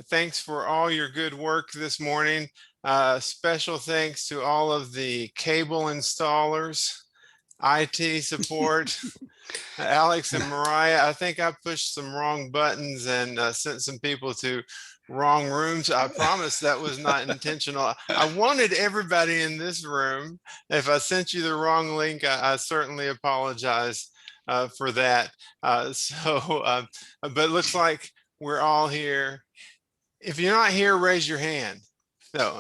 Thanks for all your good work this morning. Special thanks to all of the cable installers, IT support, Alex and Mariah. I think I pushed some wrong buttons and sent some people to wrong rooms. I promise that was not intentional. I wanted everybody in this room. If I sent you the wrong link, I certainly apologize for that. But it looks like we're all here. If you're not here, raise your hand. No,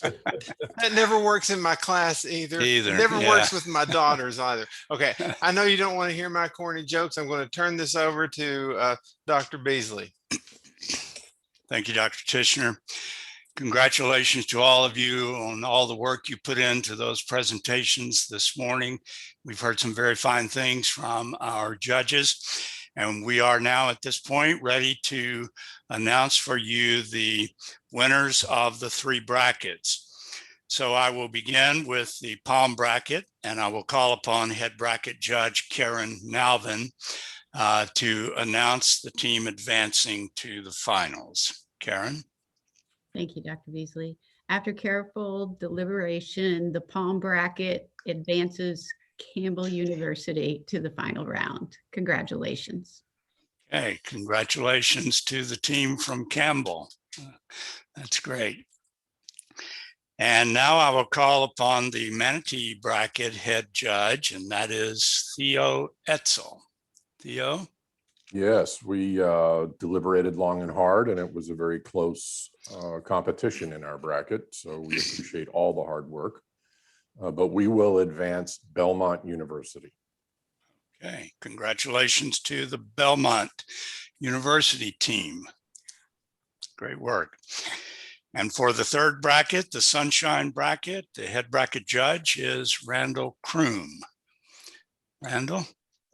that never works in my class either. It never works with my daughters either. Okay, I know you don't want to hear my corny jokes. I'm going to turn this over to Dr. Beasley. Thank you, Dr. Tishner. Congratulations to all of you on all the work you put into those presentations this morning. We've heard some very fine things from our judges, and we are now at this point ready to announce for you the winners of the 3 brackets. So I will begin with the palm bracket, and I will call upon head bracket judge Karen Nalvin to announce the team advancing to the finals. Karen. Thank you, Dr. Beasley. After careful deliberation, the palm bracket advances Campbell University to the final round. Congratulations. Okay, congratulations to the team from Campbell. That's great. And now I will call upon the Manatee bracket head judge, and that is Theo Etzel. Theo? Yes, we deliberated long and hard, and it was a very close competition in our bracket. So we appreciate all the hard work, but we will advance Belmont University. Okay, congratulations to the Belmont University team. Great work. And for the 3rd bracket, the Sunshine bracket, the head bracket judge is Randall Kroom. Randall?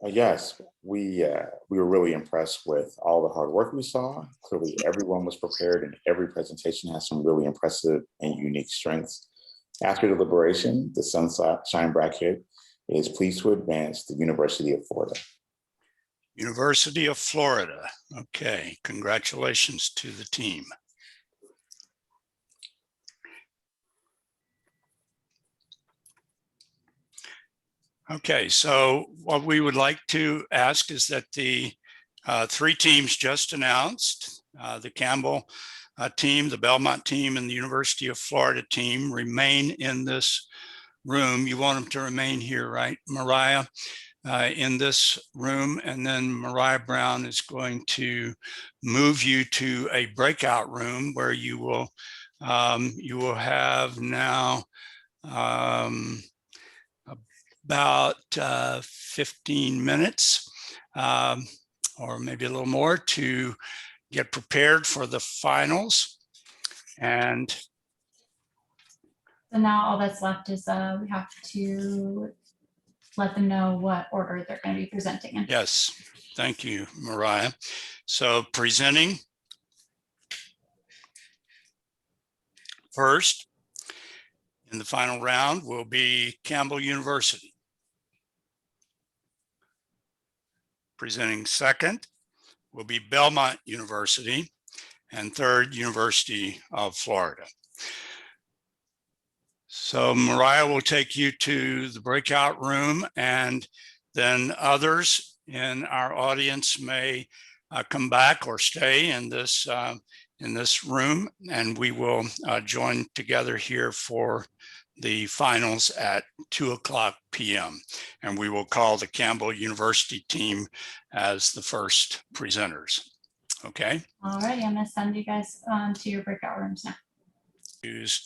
Yes, we were really impressed with all the hard work we saw. Clearly, everyone was prepared, and every presentation has some really impressive and unique strengths. After deliberation, the Sunshine bracket is pleased to advance the University of Florida. University of Florida. Okay, congratulations to the team. Okay, so what we would like to ask is that the 3 teams just announced, the Campbell team, the Belmont team, and the University of Florida team remain in this room. You want them to remain here, right, Mariah? In this room, and then Mariah Brown is going to move you to a breakout room where you will have now about 15 minutes or maybe a little more to get prepared for the finals. And so now all that's left is we have to let them know what order they're going to be presenting in. Yes, thank you, Mariah. So presenting first in the final round will be Campbell University. Presenting second will be Belmont University, and third, University of Florida. So Mariah will take you to the breakout room, and then others in our audience may come back or stay in this room, and we will join together here for the finals at 2:00 p.m. And we will call the Campbell University team as the first presenters. Okay. All right, I'm gonna send you guys to your breakout rooms now. Whose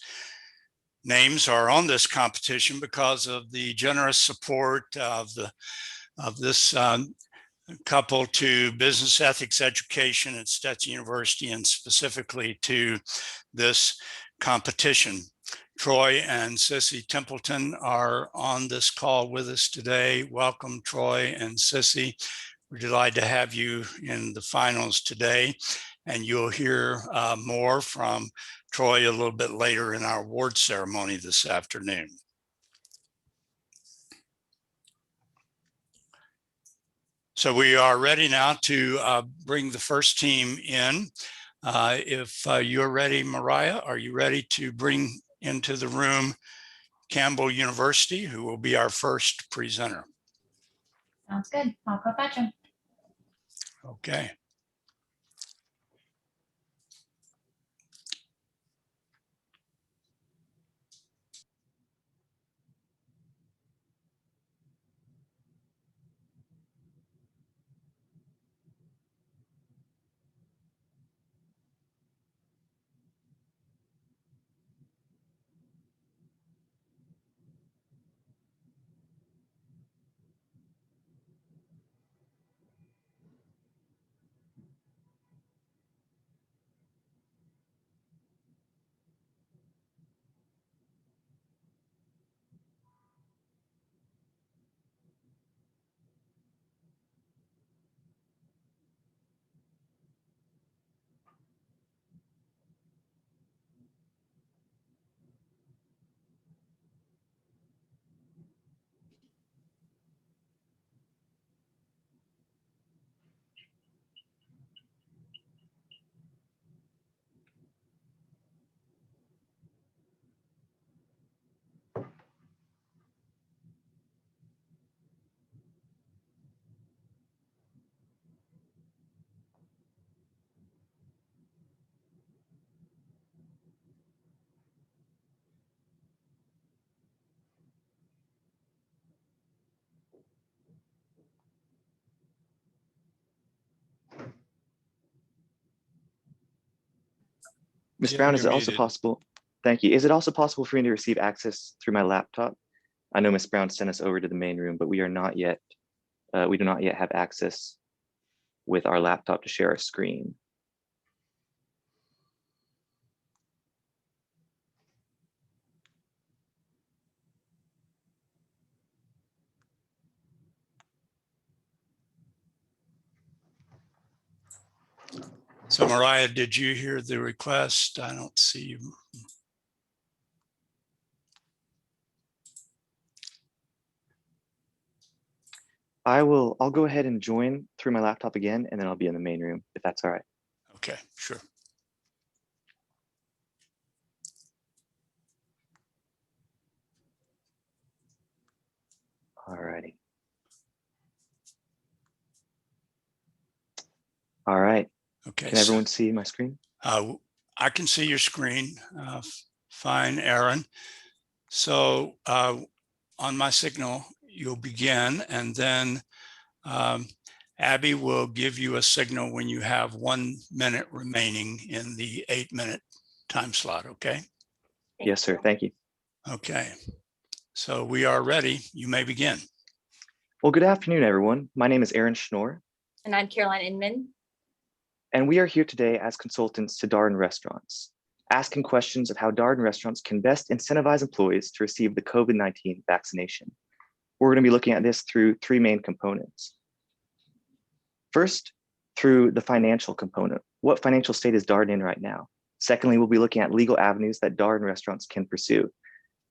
names are on this competition because of the generous support of this couple to business ethics education at Stetson University, and specifically to this competition. Troy and Sissy Templeton are on this call with us today. Welcome, Troy and Sissy. We're delighted to have you in the finals today, and you'll hear more from Troy a little bit later in our award ceremony this afternoon. So we are ready now to bring the first team in. If you're ready, Mariah, are you ready to bring into the room Campbell University, who will be our first presenter? Sounds good. I'll go fetch him. Okay. Ms. Yeah, Brown, is you're it also muted. possible? Thank you. Is it also possible for me to receive access through my laptop? I know Ms. Brown sent us over to the main room, but we do not yet have access with our laptop to share our screen. So Mariah, did you hear the request? I don't see you. I'll go ahead and join through my laptop again, and then I'll be in the main room if that's all right. Okay, sure. All righty. All right. Okay. Can everyone see my screen? I can see your screen. Fine, Aaron. So on my signal, you'll begin, and then Abby will give you a signal when you have 1 minute remaining in the 8-minute time slot, okay? Yes, sir. Thank you. Okay, so we are ready. You may begin. Well, good afternoon, everyone. My name is Aaron Schnorr, And I'm Caroline Inman. and we are here today as consultants to Darden Restaurants, asking questions of how Darden Restaurants can best incentivize employees to receive the COVID-19 vaccination. We're going to be looking at this through 3 main components. First, through the financial component. What financial state is Darden in right now? Secondly, we'll be looking at legal avenues that Darden Restaurants can pursue.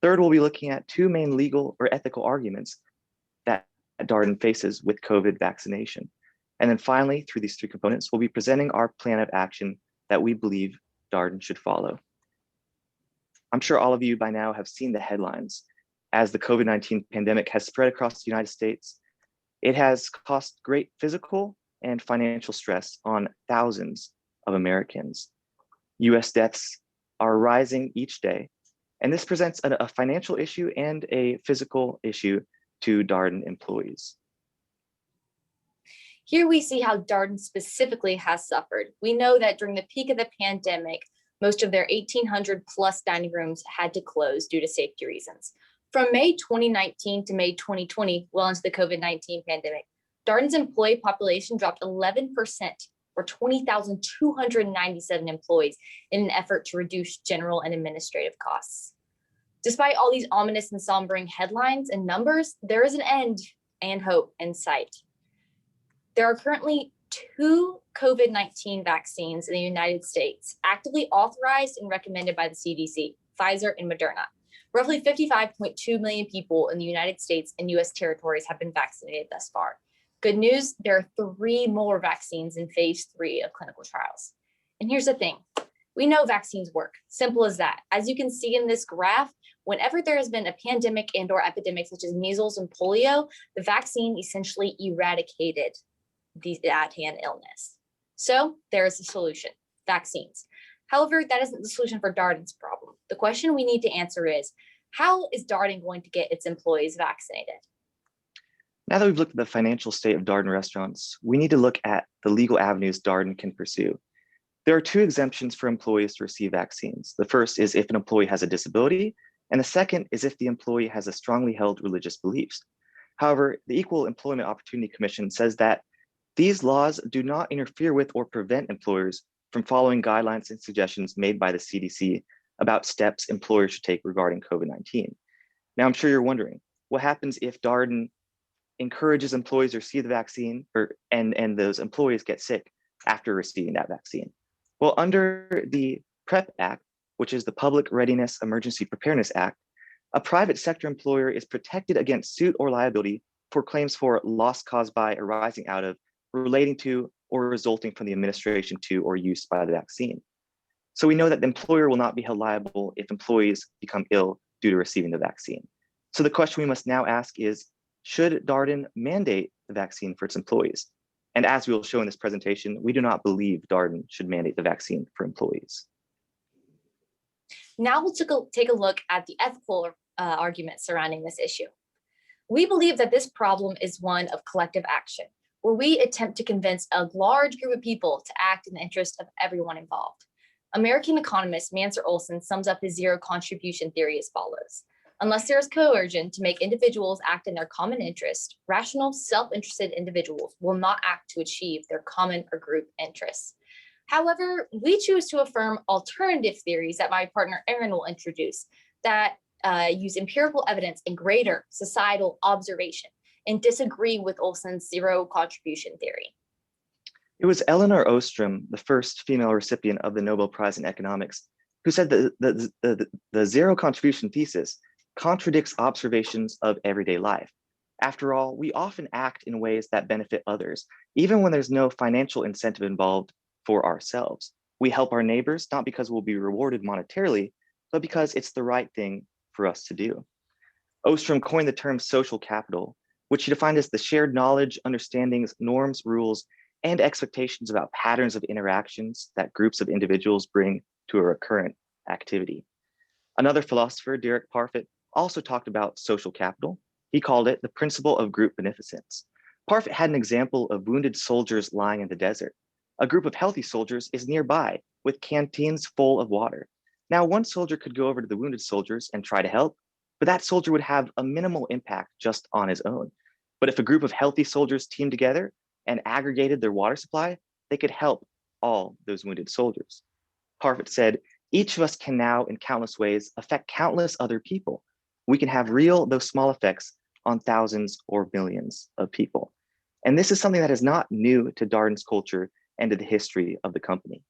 Third, we'll be looking at 2 main legal or ethical arguments that Darden faces with COVID vaccination. And then finally, through these 3 components, we'll be presenting our plan of action that we believe Darden should follow. I'm sure all of you by now have seen the headlines. As the COVID-19 pandemic has spread across the United States, it has caused great physical and financial stress on thousands of Americans. US deaths are rising each day, and this presents a financial issue and a physical issue to Darden employees. Here we see how Darden specifically has suffered. We know that during the peak of the pandemic, most of their 1,800 plus dining rooms had to close due to safety reasons. From May 2019 to May 2020, well into the COVID-19 pandemic, Darden's employee population dropped 11%, or 20,297 employees, in an effort to reduce general and administrative costs. Despite all these ominous and sombering headlines and numbers, there is an end and hope in sight. There are currently 2 COVID-19 vaccines in the United States actively authorized and recommended by the CDC, Pfizer and Moderna. Roughly 55.2 million people in the United States and US territories have been vaccinated thus far. Good news, there are 3 more vaccines in phase 3 of clinical trials. And here's the thing. We know vaccines work. Simple as that. As you can see in this graph, whenever there has been a pandemic and or epidemic such as measles and polio, the vaccine essentially eradicated that hand illness. So there is a solution, vaccines. However, that isn't the solution for Darden's problem. The question we need to answer is, how is Darden going to get its employees vaccinated? Now that we've looked at the financial state of Darden restaurants, we need to look at the legal avenues Darden can pursue. There are 2 exemptions for employees to receive vaccines. The first is if an employee has a disability, and the second is if the employee has a strongly held religious beliefs. However, the Equal Employment Opportunity Commission says that these laws do not interfere with or prevent employers from following guidelines and suggestions made by the CDC about steps employers should take regarding COVID-19. Now, I'm sure you're wondering, what happens if Darden encourages employees to receive the vaccine and those employees get sick after receiving that vaccine? Well, under the PrEP Act, which is the Public Readiness Emergency Preparedness Act, a private sector employer is protected against suit or liability for claims for loss caused by, arising out of, relating to, or resulting from the administration to or use by the vaccine. So we know that the employer will not be held liable if employees become ill due to receiving the vaccine. So the question we must now ask is, should Darden mandate the vaccine for its employees? And as we will show in this presentation, we do not believe Darden should mandate the vaccine for employees. Now we'll take a look at the ethical arguments surrounding this issue. We believe that this problem is one of collective action, where we attempt to convince a large group of people to act in the interest of everyone involved. American economist Mansur Olson sums up his zero contribution theory as follows. Unless there is coercion to make individuals act in their common interest, rational, self-interested individuals will not act to achieve their common or group interests. However, we choose to affirm alternative theories that my partner Aaron will introduce that use empirical evidence and greater societal observation and disagree with Olson's zero contribution theory. It was Eleanor Ostrom, the first female recipient of the Nobel Prize in Economics, who said that the zero contribution thesis contradicts observations of everyday life. After all, we often act in ways that benefit others, even when there's no financial incentive involved for ourselves. We help our neighbors, not because we'll be rewarded monetarily, but because it's the right thing for us to do. Ostrom coined the term social capital, which he defined as the shared knowledge, understandings, norms, rules, and expectations about patterns of interactions that groups of individuals bring to a recurrent activity. Another philosopher, Derek Parfit, also talked about social capital. He called it the principle of group beneficence. Parfit had an example of wounded soldiers lying in the desert. A group of healthy soldiers is nearby with canteens full of water. Now, one soldier could go over to the wounded soldiers and try to help, but that soldier would have a minimal impact just on his own. But if a group of healthy soldiers teamed together and aggregated their water supply, they could help all those wounded soldiers. Parfit said, each of us can now in countless ways affect countless other people. We can have real, though small, effects on thousands or millions of people. And this is something that is not new to Darden's culture and to the history of the company.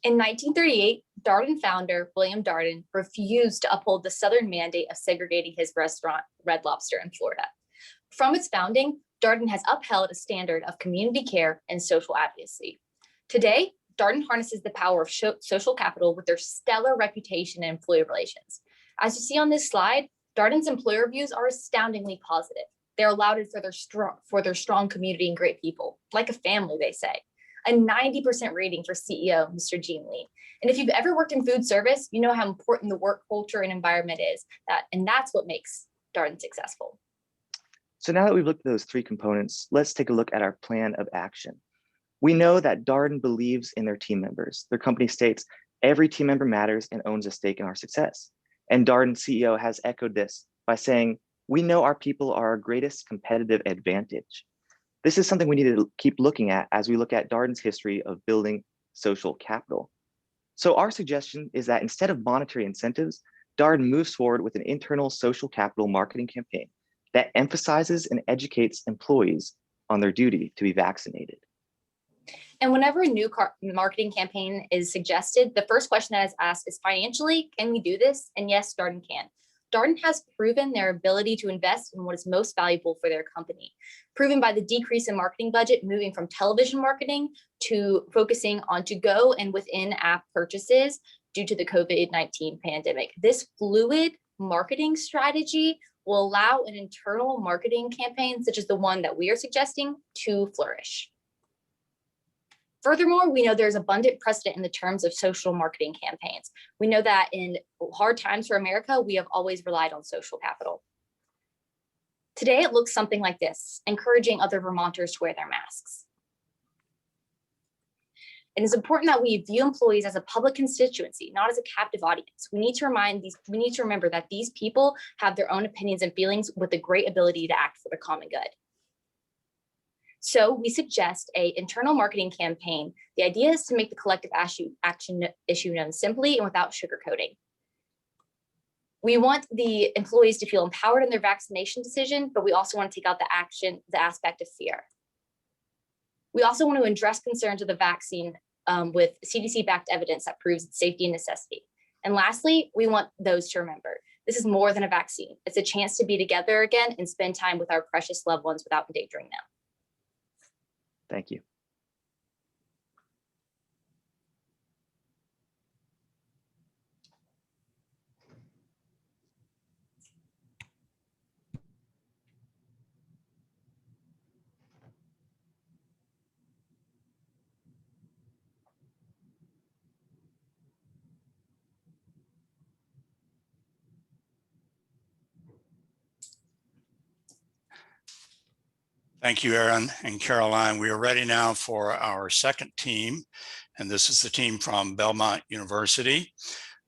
In 1938, Darden founder William Darden refused to uphold the Southern mandate of segregating his restaurant, Red Lobster, in Florida. From its founding, Darden has upheld a standard of community care and social advocacy. Today, Darden harnesses the power of social capital with their stellar reputation in employee relations. As you see on this slide, Darden's employer reviews are astoundingly positive. They're lauded for their strong community and great people, like a family, they say. A 90% rating for CEO, Mr. Gene Lee. And if you've ever worked in food service, you know how important the work culture and environment is, and that's what makes Darden successful. So now that we've looked at those 3 components, let's take a look at our plan of action. We know that Darden believes in their team members. Their company states, every team member matters and owns a stake in our success. And Darden's CEO has echoed this by saying, we know our people are our greatest competitive advantage. This is something we need to keep looking at as we look at Darden's history of building social capital. So our suggestion is that instead of monetary incentives, Darden moves forward with an internal social capital marketing campaign that emphasizes and educates employees on their duty to be vaccinated. And whenever a new marketing campaign is suggested, the first question that is asked is financially, can we do this? And yes, Darden can. Darden has proven their ability to invest in what is most valuable for their company, proven by the decrease in marketing budget, moving from television marketing to focusing on to-go and within-app purchases due to the COVID-19 pandemic. This fluid marketing strategy will allow an internal marketing campaign, such as the one that we are suggesting, to flourish. Furthermore, we know there's abundant precedent in the terms of social marketing campaigns. We know that in hard times for America, we have always relied on social capital. Today, it looks something like this, encouraging other Vermonters to wear their masks. It is important that we view employees as a public constituency, not as a captive audience. We need to remember that these people have their own opinions and feelings with a great ability to act for the common good. So we suggest an internal marketing campaign. The idea is to make the collective action issue known simply and without sugarcoating. We want the employees to feel empowered in their vaccination decision, but we also want to take out the aspect of fear. We also want to address concerns of the vaccine with CDC-backed evidence that proves its safety and necessity. And lastly, we want those to remember, this is more than a vaccine. It's a chance to be together again and spend time with our precious loved ones without endangering them. Thank you. Thank you, Aaron and Caroline. We are ready now for our second team, and this is the team from Belmont University.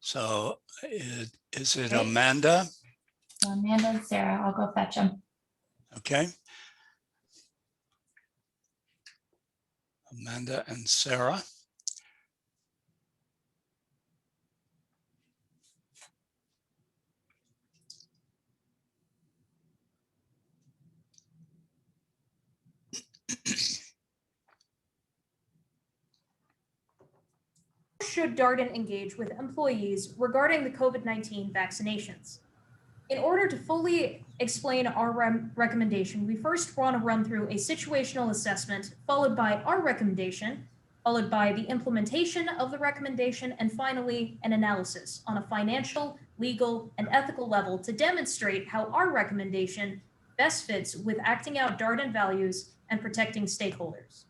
So is it Amanda? Amanda and Sarah, I'll go fetch them. Okay. Amanda and Sarah. Should Darden engage with employees regarding the COVID-19 vaccinations? In order to fully explain our recommendation, we first want to run through a situational assessment, followed by our recommendation, followed by the implementation of the recommendation, and finally, an analysis on a financial, legal, and ethical level to demonstrate how our recommendation best fits with acting out Darden values and protecting stakeholders.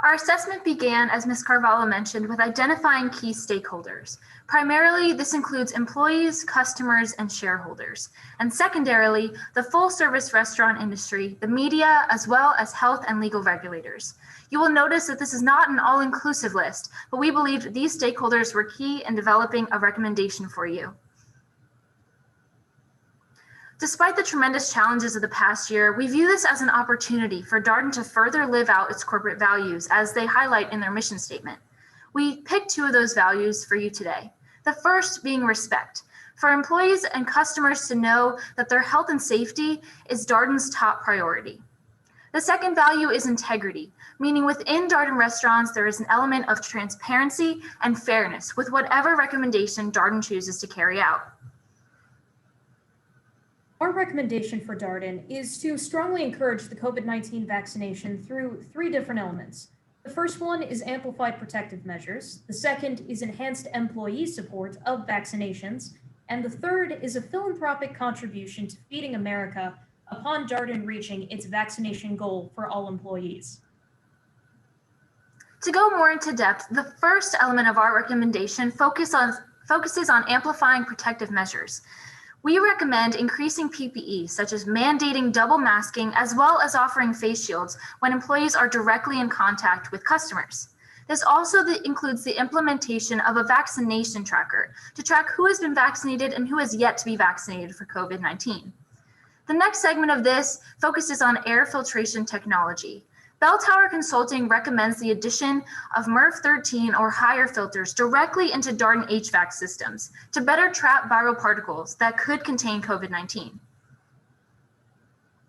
Our assessment began, as Ms. Carvalho mentioned, with identifying key stakeholders. Primarily, this includes employees, customers, and shareholders. And secondarily, the full-service restaurant industry, the media, as well as health and legal regulators. You will notice that this is not an all-inclusive list, but we believed these stakeholders were key in developing a recommendation for you. Despite the tremendous challenges of the past year, we view this as an opportunity for Darden to further live out its corporate values as they highlight in their mission statement. We picked two of those values for you today. The first being respect, for employees and customers to know that their health and safety is Darden's top priority. The second value is integrity, meaning within Darden restaurants, there is an element of transparency and fairness with whatever recommendation Darden chooses to carry out. Our recommendation for Darden is to strongly encourage the COVID-19 vaccination through three different elements. The first one is amplified protective measures. The second is enhanced employee support of vaccinations. And the third is a philanthropic contribution to Feeding America upon Darden reaching its vaccination goal for all employees. To go more into depth, the first element of our recommendation focuses on amplifying protective measures. We recommend increasing PPE, such as mandating double masking, as well as offering face shields when employees are directly in contact with customers. This also includes the implementation of a vaccination tracker to track who has been vaccinated and who has yet to be vaccinated for COVID-19. The next segment of this focuses on air filtration technology. Bell Tower Consulting recommends the addition of MERV 13 or higher filters directly into Darden HVAC systems to better trap viral particles that could contain COVID-19.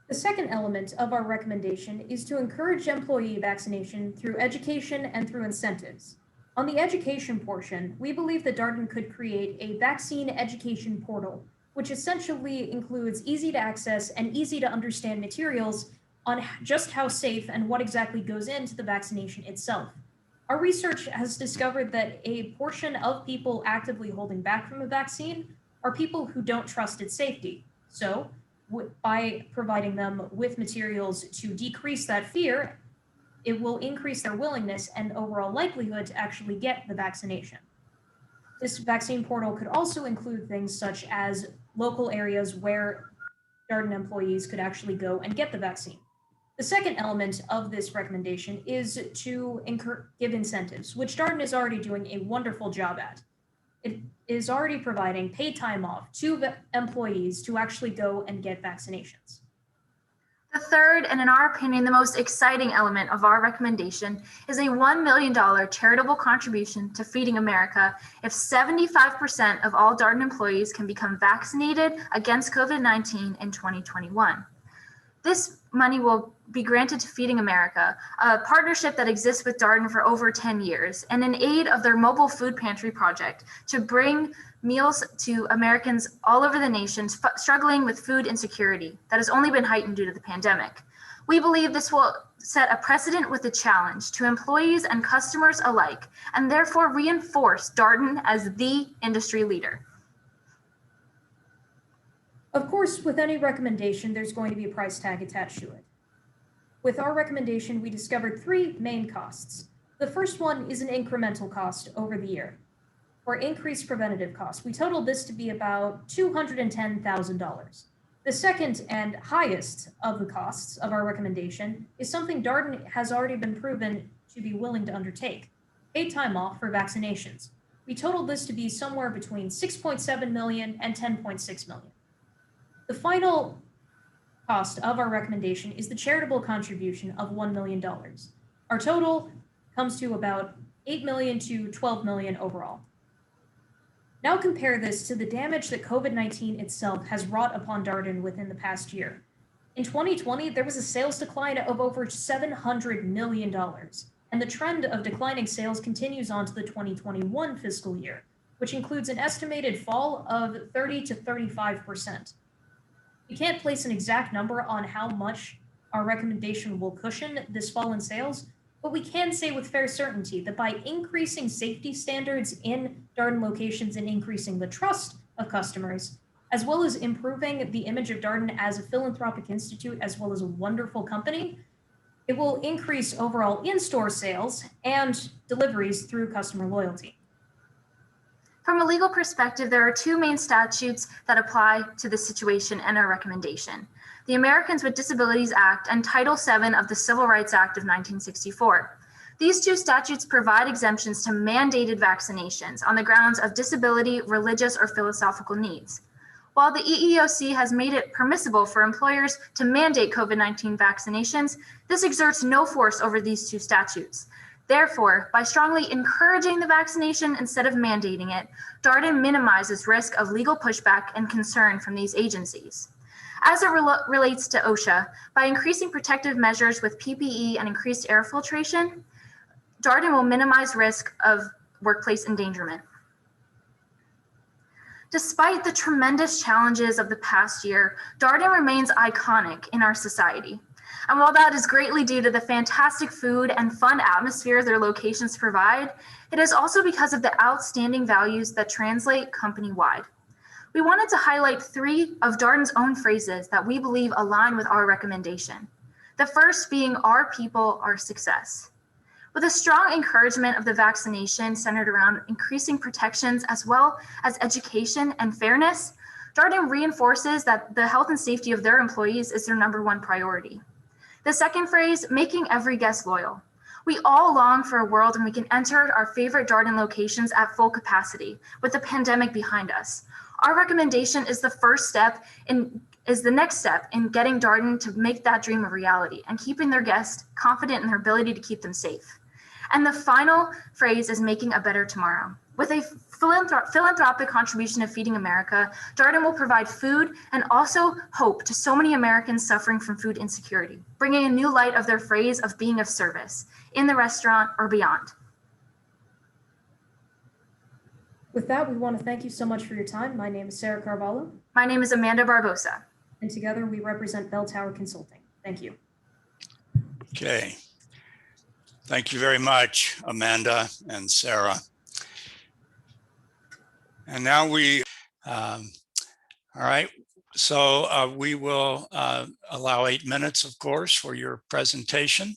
The second element of our recommendation is to encourage employee vaccination through education and through incentives. On the education portion, we believe that Darden could create a vaccine education portal, which essentially includes easy to access and easy to understand materials on just how safe and what exactly goes into the vaccination itself. Our research has discovered that a portion of people actively holding back from a vaccine are people who don't trust its safety. So, by providing them with materials to decrease that fear, it will increase their willingness and overall likelihood to actually get the vaccination. This vaccine portal could also include things such as local areas where Darden employees could actually go and get the vaccine. The second element of this recommendation is to give incentives, which Darden is already doing a wonderful job at. It is already providing paid time off to employees to actually go and get vaccinations. The third, and in our opinion, the most exciting element of our recommendation is a $1 million charitable contribution to Feeding America if 75% of all Darden employees can become vaccinated against COVID-19 in 2021. This money will be granted to Feeding America, a partnership that exists with Darden for over 10 years, and in aid of their mobile food pantry project to bring meals to Americans all over the nation struggling with food insecurity that has only been heightened due to the pandemic. We believe this will set a precedent with a challenge to employees and customers alike, and therefore reinforce Darden as the industry leader. Of course, with any recommendation, there's going to be a price tag attached to it. With our recommendation, we discovered three main costs. The first one is an incremental cost over the year, or increased preventative costs. We totaled this to be about $210,000. The second and highest of the costs of our recommendation is something Darden has already been proven to be willing to undertake: paid time off for vaccinations. We totaled this to be somewhere between $6.7 million and $10.6 million. The final cost of our recommendation is the charitable contribution of $1 million. Our total comes to about $8 million to $12 million overall. Now compare this to the damage that COVID-19 itself has wrought upon Darden within the past year. In 2020, there was a sales decline of over $700 million, and the trend of declining sales continues on to the 2021 fiscal year, which includes an estimated fall of 30 to 35%. We can't place an exact number on how much our recommendation will cushion this fall in sales, but we can say with fair certainty that by increasing safety standards in Darden locations and increasing the trust of customers, as well as improving the image of Darden as a philanthropic institute, as well as a wonderful company, it will increase overall in-store sales and deliveries through customer loyalty. From a legal perspective, there are two main statutes that apply to this situation and our recommendation: the Americans with Disabilities Act and Title VII of the Civil Rights Act of 1964. These two statutes provide exemptions to mandated vaccinations on the grounds of disability, religious, or philosophical needs. While the EEOC has made it permissible for employers to mandate COVID-19 vaccinations, this exerts no force over these two statutes. Therefore, by strongly encouraging the vaccination instead of mandating it, Darden minimizes risk of legal pushback and concern from these agencies. As it relates to OSHA, by increasing protective measures with PPE and increased air filtration, Darden will minimize risk of workplace endangerment. Despite the tremendous challenges of the past year, Darden remains iconic in our society. And while that is greatly due to the fantastic food and fun atmosphere their locations provide, it is also because of the outstanding values that translate company-wide. We wanted to highlight three of Darden's own phrases that we believe align with our recommendation. The first being "our people, our success." With a strong encouragement of the vaccination centered around increasing protections as well as education and fairness, Darden reinforces that the health and safety of their employees is their #1 priority. The second phrase, "making every guest loyal." We all long for a world when we can enter our favorite Darden locations at full capacity with the pandemic behind us. Our recommendation is the next step in getting Darden to make that dream a reality and keeping their guests confident in their ability to keep them safe. And the final phrase is "making a better tomorrow." With a philanthropic contribution of Feeding America, Darden will provide food and also hope to so many Americans suffering from food insecurity, bringing a new light of their phrase of being of service in the restaurant or beyond. With that, we want to thank you so much for your time. My name is Sarah Carvalho, My name is Amanda Barbosa. and together we represent Bell Tower Consulting. Thank you. Okay. Thank you very much, Amanda and Sarah. And now all right. So we will allow 8 minutes, of course, for your presentation.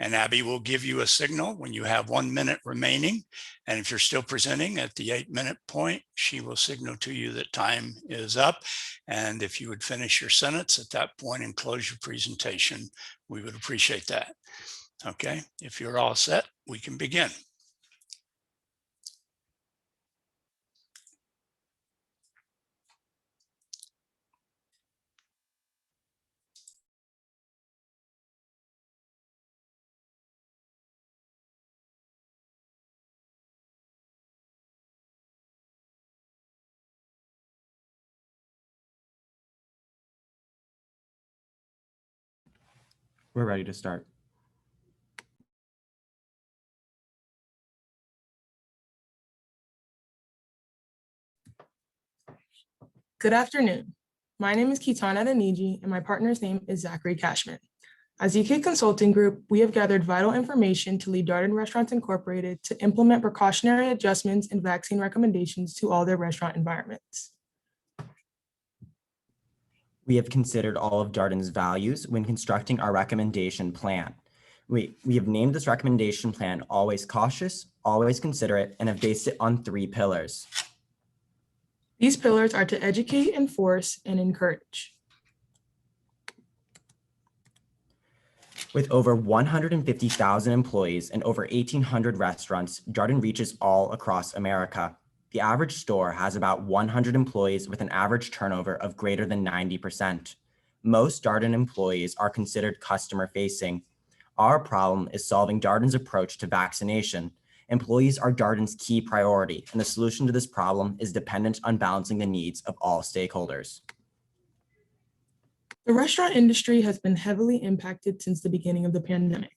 And Abby will give you a signal when you have 1 minute remaining. And if you're still presenting at the 8-minute point, she will signal to you that time is up. And if you would finish your sentence at that point and close your presentation, we would appreciate that. Okay, if you're all set, we can begin. We're ready to start. Good afternoon. My name is Kitan Adeniji, and my partner's name is Zachary Cashman. As ZK Consulting Group, we have gathered vital information to lead Darden Restaurants Incorporated to implement precautionary adjustments and vaccine recommendations to all their restaurant environments. We have considered all of Darden's values when constructing our recommendation plan. We have named this recommendation plan Always Cautious, Always Considerate, and have based it on 3 pillars. These pillars are to educate, enforce, and encourage. With over 150,000 employees and over 1,800 restaurants, Darden reaches all across America. The average store has about 100 employees with an average turnover of greater than 90%. Most Darden employees are considered customer-facing. Our problem is solving Darden's approach to vaccination. Employees are Darden's key priority, and the solution to this problem is dependent on balancing the needs of all stakeholders. The restaurant industry has been heavily impacted since the beginning of the pandemic.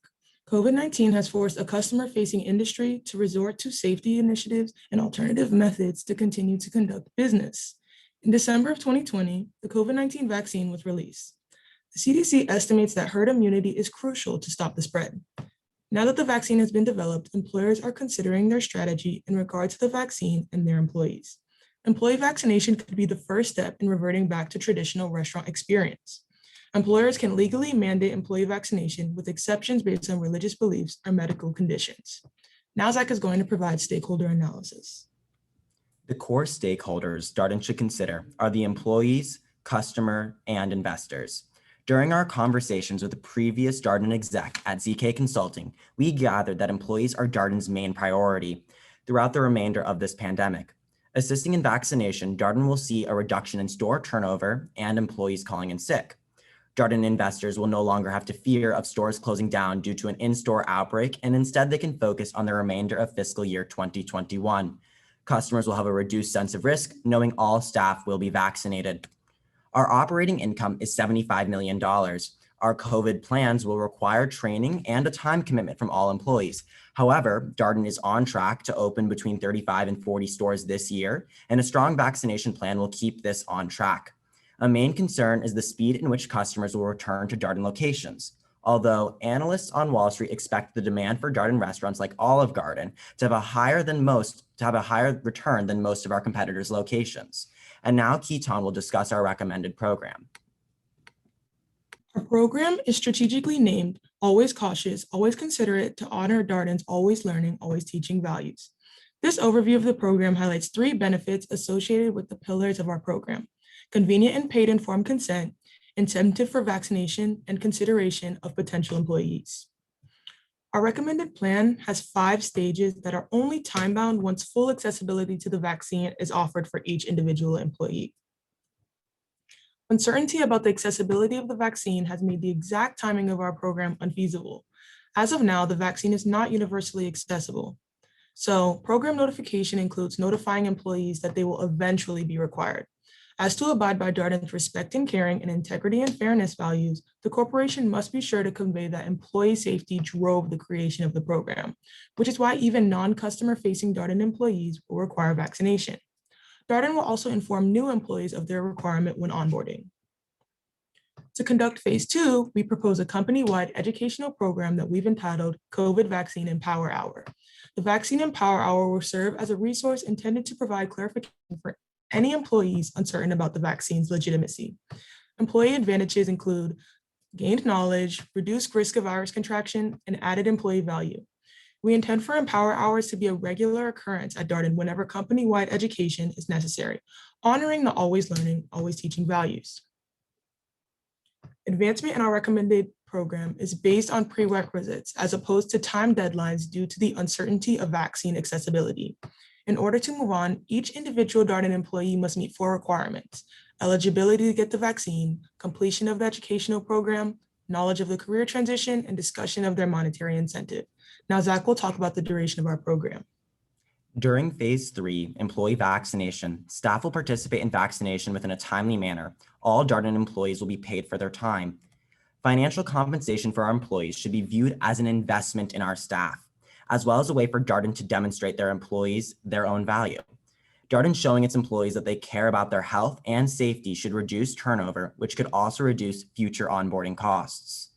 COVID-19 has forced a customer-facing industry to resort to safety initiatives and alternative methods to continue to conduct business. In December of 2020, the COVID-19 vaccine was released. The CDC estimates that herd immunity is crucial to stop the spread. Now that the vaccine has been developed, employers are considering their strategy in regard to the vaccine and their employees. Employee vaccination could be the first step in reverting back to traditional restaurant experience. Employers can legally mandate employee vaccination with exceptions based on religious beliefs or medical conditions. Now Zach is going to provide stakeholder analysis. The core stakeholders Darden should consider are the employees, customer, and investors. During our conversations with the previous Darden exec at ZK Consulting, we gathered that employees are Darden's main priority throughout the remainder of this pandemic. Assisting in vaccination, Darden will see a reduction in store turnover and employees calling in sick. Darden investors will no longer have to fear of stores closing down due to an in-store outbreak, and instead they can focus on the remainder of fiscal year 2021. Customers will have a reduced sense of risk, knowing all staff will be vaccinated. Our operating income is $75 million. Our COVID plans will require training and a time commitment from all employees. However, Darden is on track to open between 35 and 40 stores this year, and a strong vaccination plan will keep this on track. A main concern is the speed in which customers will return to Darden locations. Although analysts on Wall Street expect the demand for Darden restaurants like Olive Garden to have a higher return than most of our competitors' locations. And now Kitan will discuss our recommended program. Our program is strategically named Always Cautious, Always Considerate to honor Darden's always learning, always teaching values. This overview of the program highlights 3 benefits associated with the pillars of our program: convenient and paid informed consent, incentive for vaccination, and consideration of potential employees. Our recommended plan has 5 stages that are only time-bound once full accessibility to the vaccine is offered for each individual employee. Uncertainty about the accessibility of the vaccine has made the exact timing of our program unfeasible. As of now, the vaccine is not universally accessible. So program notification includes notifying employees that they will eventually be required. As to abide by Darden's respect and caring and integrity and fairness values, the corporation must be sure to convey that employee safety drove the creation of the program, which is why even non-customer facing Darden employees will require vaccination. Darden will also inform new employees of their requirement when onboarding. To conduct phase 2, we propose a company-wide educational program that we've entitled COVID Vaccine Empower Hour. The Vaccine Empower Hour will serve as a resource intended to provide clarification for any employees uncertain about the vaccine's legitimacy. Employee advantages include gained knowledge, reduced risk of virus contraction, and added employee value. We intend for Empower Hours to be a regular occurrence at Darden whenever company-wide education is necessary, honoring the always learning, always teaching values. Advancement in our recommended program is based on prerequisites as opposed to time deadlines due to the uncertainty of vaccine accessibility. In order to move on, each individual Darden employee must meet 4 requirements: eligibility to get the vaccine, completion of the educational program, knowledge of the career transition, and discussion of their monetary incentive. Now, Zach will talk about the duration of our program. During phase 3, employee vaccination, staff will participate in vaccination within a timely manner. All Darden employees will be paid for their time. Financial compensation for our employees should be viewed as an investment in our staff, as well as a way for Darden to demonstrate their employees their own value. Darden showing its employees that they care about their health and safety should reduce turnover, which could also reduce future onboarding costs.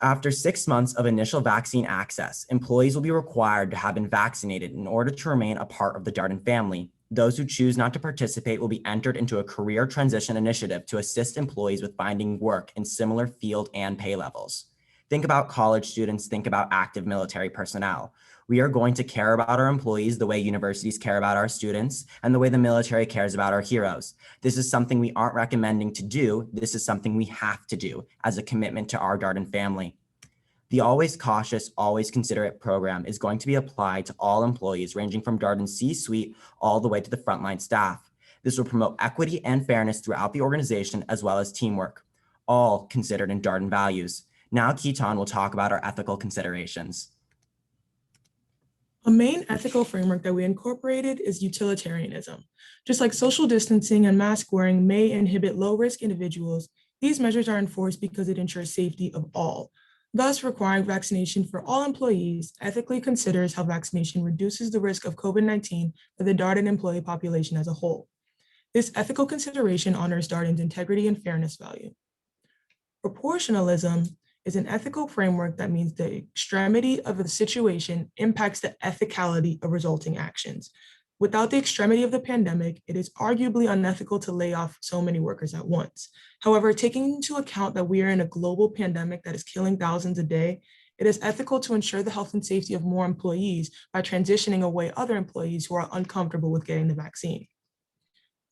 After 6 months of initial vaccine access, employees will be required to have been vaccinated in order to remain a part of the Darden family. Those who choose not to participate will be entered into a career transition initiative to assist employees with finding work in similar field and pay levels. Think about college students, think about active military personnel. We are going to care about our employees the way universities care about our students and the way the military cares about our heroes. This is something we aren't recommending to do. This is something we have to do as a commitment to our Darden family. The Always Cautious, Always Considerate program is going to be applied to all employees ranging from Darden's C-suite all the way to the frontline staff. This will promote equity and fairness throughout the organization as well as teamwork, all considered in Darden values. Now Keaton will talk about our ethical considerations. A main ethical framework that we incorporated is utilitarianism. Just like social distancing and mask wearing may inhibit low-risk individuals, these measures are enforced because it ensures safety of all. Thus, requiring vaccination for all employees ethically considers how vaccination reduces the risk of COVID-19 for the Darden employee population as a whole. This ethical consideration honors Darden's integrity and fairness value. Proportionalism is an ethical framework that means the extremity of the situation impacts the ethicality of resulting actions. Without the extremity of the pandemic, it is arguably unethical to lay off so many workers at once. However, taking into account that we are in a global pandemic that is killing thousands a day, it is ethical to ensure the health and safety of more employees by transitioning away other employees who are uncomfortable with getting the vaccine.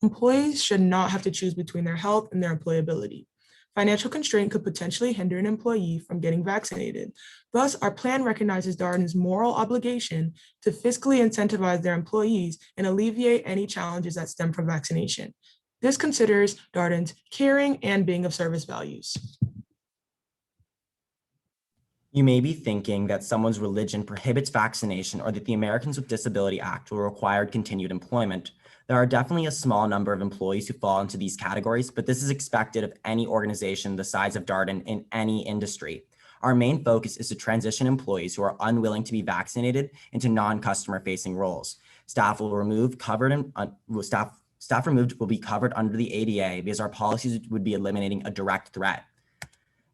Employees should not have to choose between their health and their employability. Financial constraint could potentially hinder an employee from getting vaccinated. Thus, our plan recognizes Darden's moral obligation to fiscally incentivize their employees and alleviate any challenges that stem from vaccination. This considers Darden's caring and being of service values. You may be thinking that someone's religion prohibits vaccination or that the Americans with Disability Act will require continued employment. There are definitely a small number of employees who fall into these categories, but this is expected of any organization the size of Darden in any industry. Our main focus is to transition employees who are unwilling to be vaccinated into non-customer facing roles. Staff removed will be covered under the ADA because our policies would be eliminating a direct threat.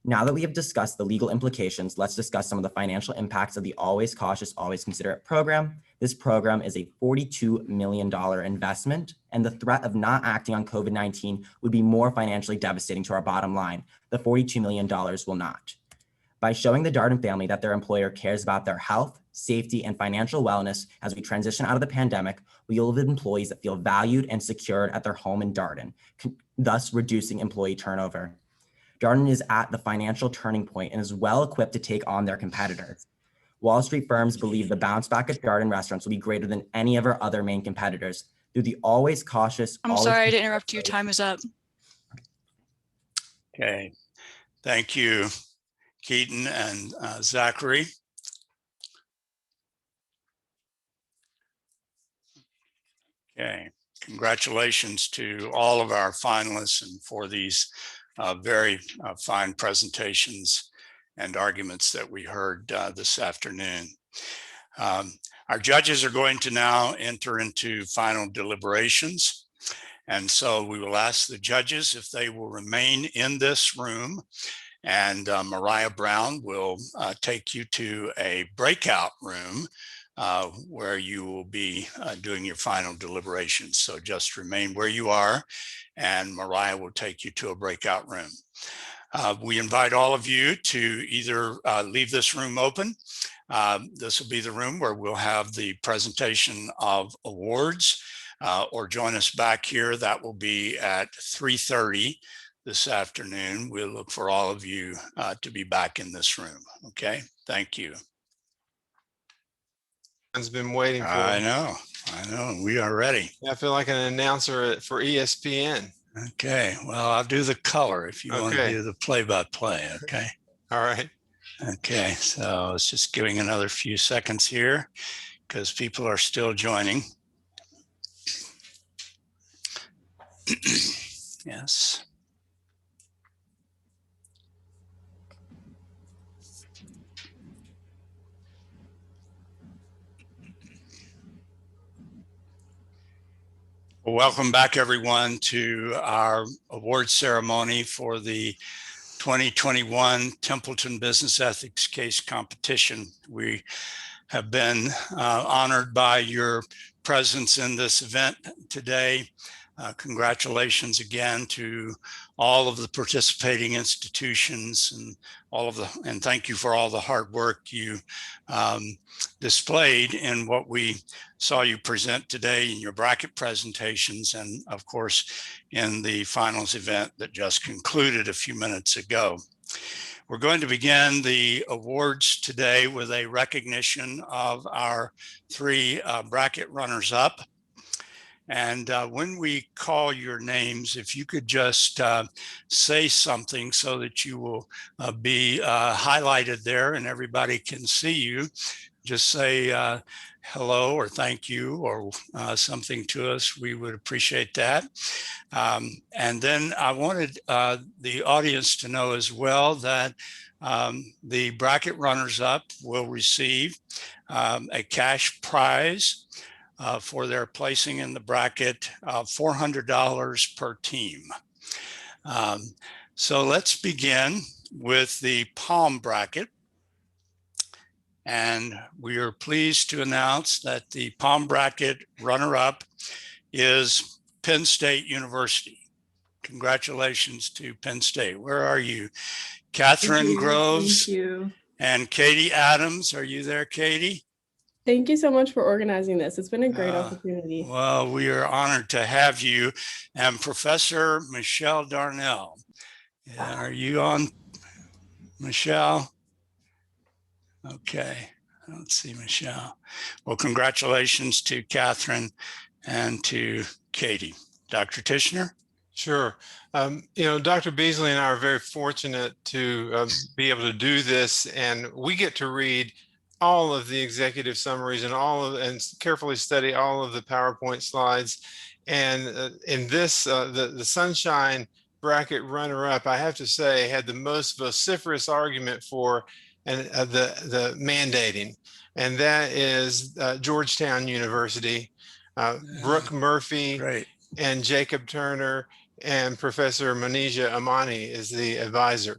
Now that we have discussed the legal implications, let's discuss some of the financial impacts of the Always Cautious, Always Considerate program. This program is a $42 million investment, and the threat of not acting on COVID-19 would be more financially devastating to our bottom line. The $42 million will not. By showing the Darden family that their employer cares about their health, safety, and financial wellness as we transition out of the pandemic, we will have employees that feel valued and secured at their home in Darden, thus reducing employee turnover. Darden is at the financial turning point and is well equipped to take on their competitors. Wall Street firms believe the bounce back at Darden restaurants will be greater than any of our other main competitors. Through the Always Cautious. I'm sorry to interrupt you. Time is up. Okay, thank you, Keaton and Zachary. Okay, congratulations to all of our finalists and for these very fine presentations and arguments that we heard this afternoon. Our judges are going to now enter into final deliberations. And so we will ask the judges if they will remain in this room, and Mariah Brown will take you to a breakout room where you will be doing your final deliberations. So just remain where you are, and Mariah will take you to a breakout room. We invite all of you to either leave this room open. This will be the room where we'll have the presentation of awards, or join us back here. That will be at 3:30 this afternoon. We'll look for all of you to be back in this room. Okay, thank you. Has been waiting for. I know. We are ready. I feel like an announcer for ESPN. Okay, well, I'll do the color if you want to do the play-by-play. Okay. All right. Okay, so it's just giving another few seconds here because people are still joining. Yes. Well, welcome back, everyone, to our award ceremony for the 2021 Templeton Business Ethics Case Competition. We have been honored by your presence in this event today. Congratulations again to all of the participating institutions and thank you for all the hard work you displayed in what we saw you present today in your bracket presentations, and of course in the finals event that just concluded a few minutes ago. We're going to begin the awards today with a recognition of our three bracket runners-up. And when we call your names, if you could just say something so that you will be highlighted there and everybody can see you. Just say hello or thank you or something to us. We would appreciate that. And then I wanted the audience to know as well that the bracket runners-up will receive a cash prize for their placing in the bracket, $400 per team. So let's begin with the palm bracket. And we are pleased to announce that the palm bracket runner-up is Penn State University. Congratulations to Penn State. Where are you? Catherine Groves. Thank you. And Katie Adams. Are you there, Katie? Thank you so much for organizing this. It's been a great opportunity. Well, we are honored to have you. And Professor Michelle Darnell. Are you on, Michelle? Okay, I don't see Michelle. Well, congratulations to Catherine and to Katie. Dr. Tishner? Sure. Dr. Beasley and I are very fortunate to be able to do this, and we get to read all of the executive summaries and carefully study all of the PowerPoint slides. And in this, the Sunshine bracket runner-up, I have to say, had the most vociferous argument for the mandating, and that is Georgetown University. Brooke Murphy and Jacob Turner and Professor Manija Amani is the advisor.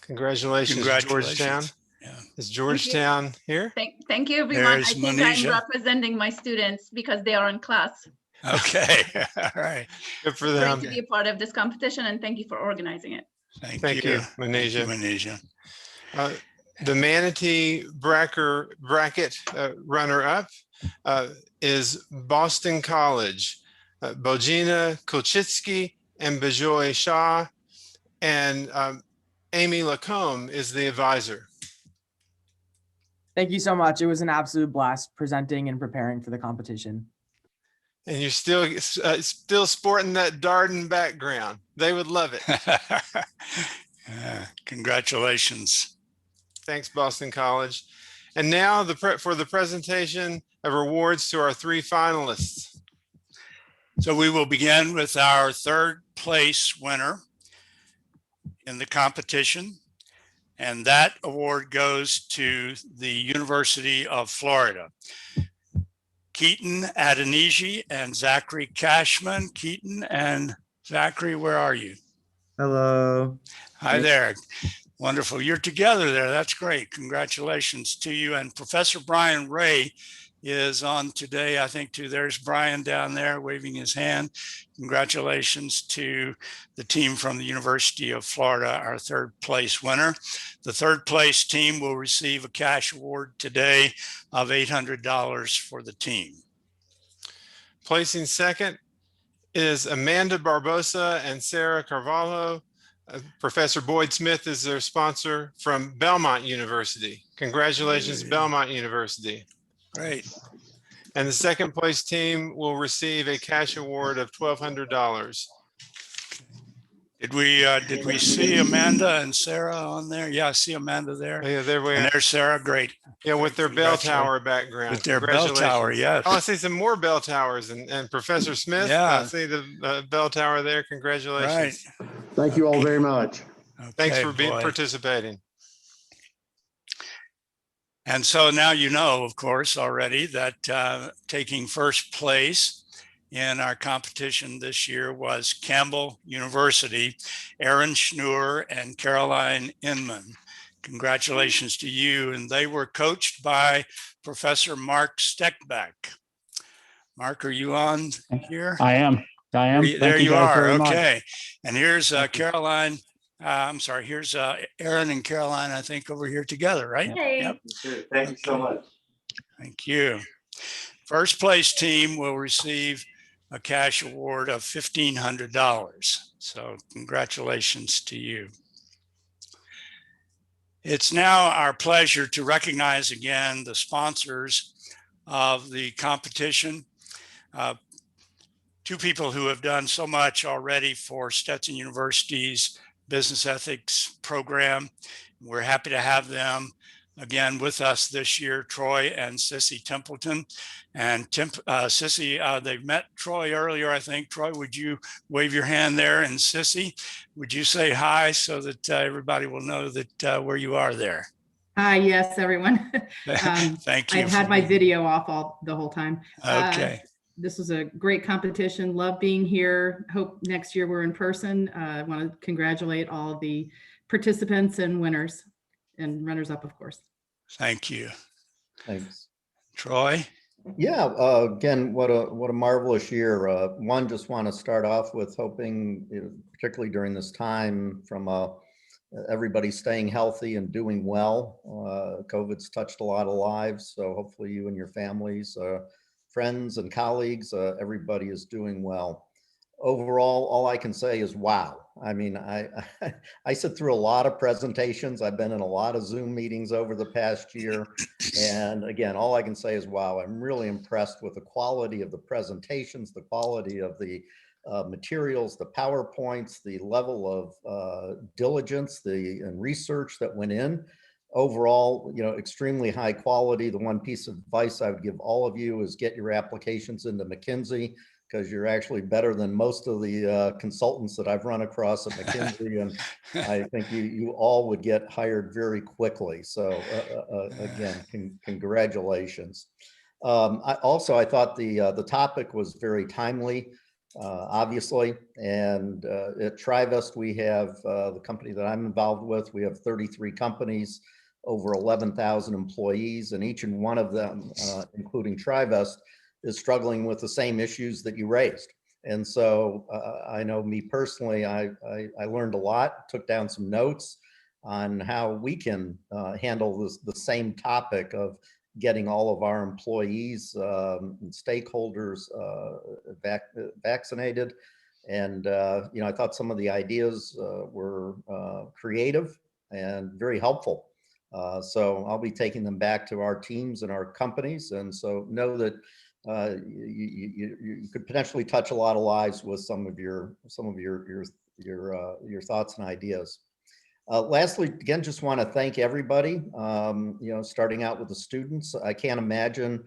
Congratulations, Georgetown. Yeah. Is Georgetown here? Thank you, everyone. There's I think Manija. I'm representing my students because they are in class. Okay, all right. Good for It's them. great to be a part of this competition, and thank you for organizing it. Thank you, Manija. Manija. The Manatee bracket runner-up is Boston College, Bojina Kulchitsky and Bejoy Shah, and Amy Lacombe is the advisor. Thank you so much. It was an absolute blast presenting and preparing for the competition. And you're still sporting that Darden background. They would love it. Congratulations. Thanks, Boston College. And now for the presentation of awards to our three finalists. So we will begin with our third place winner in the competition. And that award goes to the University of Florida. Keaton Adeniji and Zachary Cashman. Keaton and Zachary, where are you? Hello. Hi there. Wonderful. You're together there. That's great. Congratulations to you. And Professor Brian Ray is on today, I think, too. There's Brian down there waving his hand. Congratulations to the team from the University of Florida, our third place winner. The third place team will receive a cash award today of $800 for the team. Placing second is Amanda Barbosa and Sarah Carvalho. Professor Boyd Smith is their sponsor from Belmont University. Congratulations, Belmont University. Great. And the second place team will receive a cash award of $1,200. Did we see Amanda and Sarah on there? Yeah, I see Amanda there. Yeah, there we are. And there's Sarah. Great. Yeah, with their bell tower background. With their bell tower, yes. Oh, I see some more bell towers. And Professor Smith, Yeah. I see the bell tower there. Congratulations. Right. Thank you all very much. Thanks Okay, for boy. participating. And so now you know, of course, already that taking first place in our competition this year was Campbell University, Aaron Schnur and Caroline Inman. Congratulations to you. And they were coached by Professor Mark Steckbeck. Mark, are you on here? I am. There you are. Okay. And here's Caroline. I'm sorry. Here's Aaron and Caroline, I think, over here together, right? Hey. Yep. Thank you so much. Thank you. First place team will receive a cash award of $1,500. So congratulations to you. It's now our pleasure to recognize again the sponsors of the competition. Two people who have done so much already for Stetson University's business ethics program. We're happy to have them again with us this year, Troy and Sissy Templeton. And Sissy, they've met Troy earlier, I think. Troy, would you wave your hand there? And Sissy, would you say hi so that everybody will know that where you are there? Hi, yes, everyone. Thank you. I've had my video off the whole time. Okay. This was a great competition. Love being here. Hope next year we're in person. I want to congratulate all of the participants and winners and runners up, of course. Thank you. Thanks. Troy? Yeah, again, what a marvelous year. One, just want to start off with hoping, particularly during this time, from everybody staying healthy and doing well. COVID's touched a lot of lives, so hopefully you and your families, friends and colleagues, everybody is doing well. Overall, all I can say is wow. I mean, I sit through a lot of presentations. I've been in a lot of Zoom meetings over the past year. And again, all I can say is wow. I'm really impressed with the quality of the presentations, the quality of the materials, the PowerPoints, the level of diligence, and research that went in. Overall, extremely high quality. The one piece of advice I would give all of you is get your applications into McKinsey, because you're actually better than most of the consultants that I've run across at McKinsey. And I think you all would get hired very quickly. So again, congratulations. I thought the topic was very timely, obviously. And at TriVest, we have the company that I'm involved with, we have 33 companies, over 11,000 employees, and each and one of them, including TriVest, is struggling with the same issues that you raised. And so I know me personally, I learned a lot, took down some notes on how we can handle the same topic of getting all of our employees and stakeholders vaccinated. And I thought some of the ideas were creative and very helpful. So I'll be taking them back to our teams and our companies. And so know that you could potentially touch a lot of lives with some of your thoughts and ideas. Lastly, again, just want to thank everybody. Starting out with the students, I can't imagine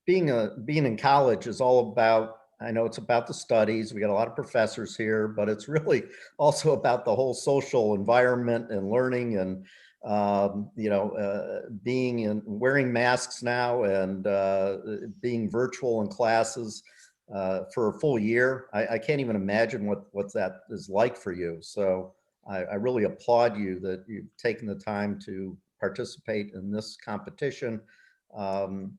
being in college is all about, I know it's about the studies. We got a lot of professors here, but it's really also about the whole social environment and learning and, being in wearing masks now and being virtual in classes for a full year. I can't even imagine what that is like for you. So I really applaud you that you've taken the time to participate in this competition. And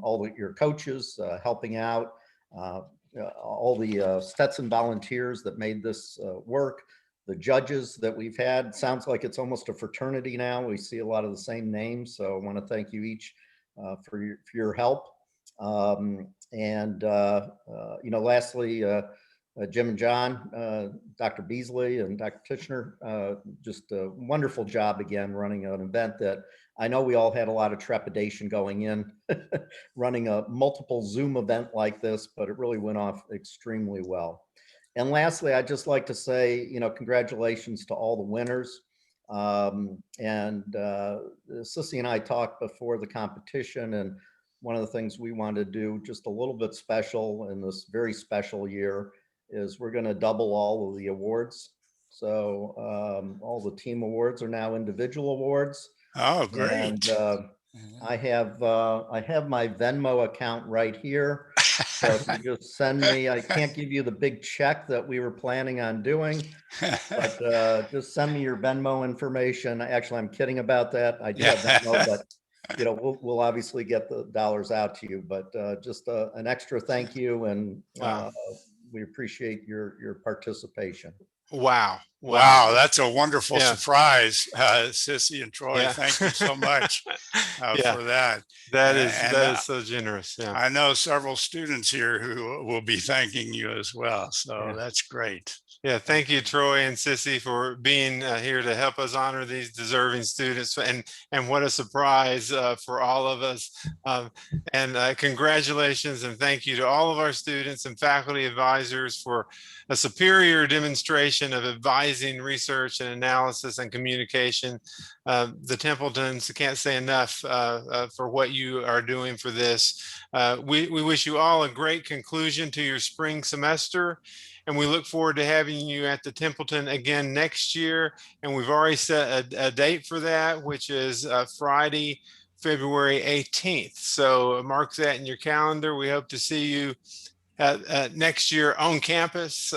all your coaches helping out, all the Stetson volunteers that made this work, the judges that we've had. Sounds like it's almost a fraternity now. We see a lot of the same names. So I want to thank you each for your help. Lastly, Jim and John, Dr. Beasley and Dr. Tishner, just a wonderful job again running an event that I know we all had a lot of trepidation going in, running a multiple Zoom event like this, but it really went off extremely well. And lastly, I'd just like to say, congratulations to all the winners. Sissy and I talked before the competition, and one of the things we want to do just a little bit special in this very special year is we're going to double all of the awards. So all the team awards are now individual awards. Oh, great. And I have my Venmo account right here. So if you just send me, I can't give you the big check that we were planning on doing, but just send me your Venmo information. Actually, I'm kidding about that. I do have Venmo, but we'll obviously get the dollars out to you, but just an extra thank you. And we appreciate your participation. Wow. Wow, that's a wonderful surprise, Sissy and Troy. Yeah. Thank you so much for that. That is so generous. Yeah. I know several students here who will be thanking you as well. So that's great. Yeah, thank you, Troy and Sissy, for being here to help us honor these deserving students. And what a surprise for all of us. Congratulations and thank you to all of our students and faculty advisors for a superior demonstration of advising, research, and analysis and communication. The Templetons, I can't say enough for what you are doing for this. We wish you all a great conclusion to your spring semester. And we look forward to having you at the Templeton again next year. And we've already set a date for that, which is Friday, February 18th. So mark that in your calendar. We hope to see you next year on campus.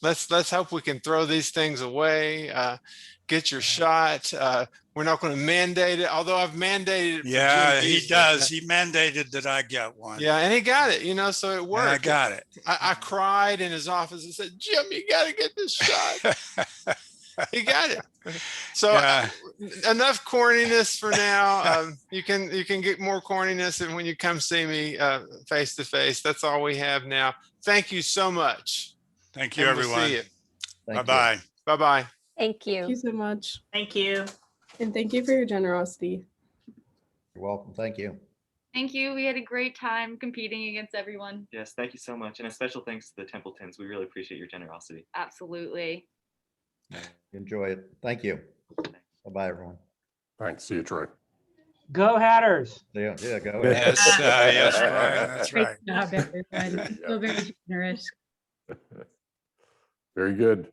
Let's hope we can throw these things away. Get your shot. We're not going to mandate it, although I've mandated it. Yeah, he does. He mandated that I get one. Yeah, and he got it, so it worked. I got it. I cried in his office and said, Jim, you got to get this shot. He got it. So enough corniness for now. You can get more corniness and when you come see me face to face. That's all we have now. Thank you so much. Thank you, everyone. We'll see you. Bye-bye. Bye-bye. Thank you. Thank you so much. Thank you. And thank you for your generosity. You're welcome. Thank you. Thank you. We had a great time competing against everyone. Yes, thank you so much. And a special thanks to the Templetons. We really appreciate your generosity. Absolutely. Enjoy it. Thank you. Bye-bye, everyone. Thanks. See you, Troy. Go Hatters. Yeah, go. Yes, yes, Brian, that's right. Great job, everyone. So very generous. Very good.